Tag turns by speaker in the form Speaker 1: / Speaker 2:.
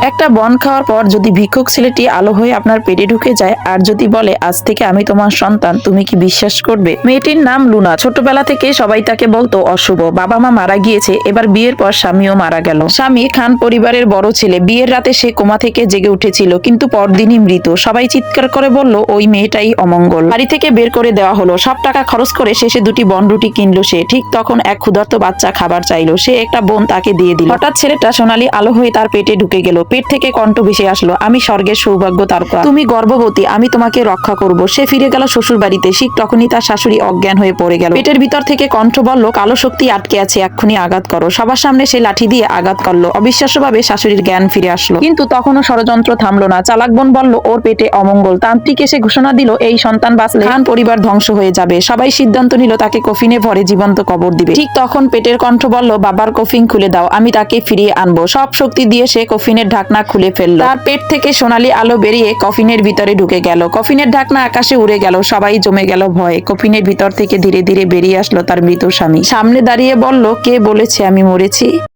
Speaker 1: একটা বন খাওয়ার পর যদি ভিক্ষুক ছেলেটি আলো হয়ে আপনার পেটে ঢুকে যায় আর যদি বলে আজ থেকে আমি তোমার সন্তান, তুমি কি বিশ্বাস করবে? মেয়েটির নাম লুনা। ছোটবেলা থেকে সবাই তাকে বলতো অশুভ। বাবা মা মারা গিয়েছে, এবার বিয়ের পর স্বামীও মারা গেল। স্বামী খান পরিবারের বড় ছেলে। বিয়ের রাতে সে কোমা থেকে জেগে উঠেছিল, কিন্তু পরদিনই মৃত। সবাই চিৎকার করে বলল ওই মেয়েটাই অমঙ্গল। বাড়ি থেকে বের করে দেওয়া হলো। সব টাকা খরচ করে শেষে দুটি বনরুটি কিনলো সে। ঠিক তখন এক ক্ষুধার্ত বাচ্চা খাবার চাইলো। সে একটা বোন তাকে দিয়ে দিল। হঠাৎ ছেলেটা সোনালী আলো হয়ে তার পেটে ঢুকে গেল। পেট থেকে কণ্ঠ ভেসে আসলো, আমি স্বর্গের সৌভাগ্য তারকা, তুমি গর্ভবতী, আমি তোমাকে রক্ষা করব। সে ফিরে গেল শ্বশুর বাড়িতে। ঠিক তখনই তার শাশুড়ি অজ্ঞান হয়ে পড়ে গেল। পেটের ভিতর থেকে কণ্ঠ বলল কালো শক্তি আটকে আছে, এক্ষুনি আঘাত করো। সবার সামনে সে লাঠি দিয়ে আঘাত করলো। অবিশ্বাস্যভাবে শাশুড়ির জ্ঞান ফিরে আসলো, কিন্তু তখনও ষড়যন্ত্র থামলো না। চালাক বোন বলল ওর পেটে অমঙ্গল। তান্ত্রিক এসে ঘোষণা দিল এই সন্তান বাঁচলে খান পরিবার ধ্বংস হয়ে যাবে। সবাই সিদ্ধান্ত নিল তাকে কফিনে ভরে জীবন্ত কবর দিবে। ঠিক তখন পেটের কণ্ঠ বলল বাবার কফিন খুলে দাও, আমি তাকে ফিরিয়ে আনবো। সব শক্তি দিয়ে সে কফিনের ঢাকনা খুলে ফেললো। তার পেট থেকে সোনালী আলো বেরিয়ে কফিনের ভিতরে ঢুকে গেল। কফিনের ঢাকনা আকাশে উড়ে গেল। সবাই জমে গেল ভয়ে। কফিনের ভিতর থেকে ধীরে ধীরে বেরিয়ে আসলো তার মৃত স্বামী। সামনে দাঁড়িয়ে বলল কে বলেছে আমি মরেছি?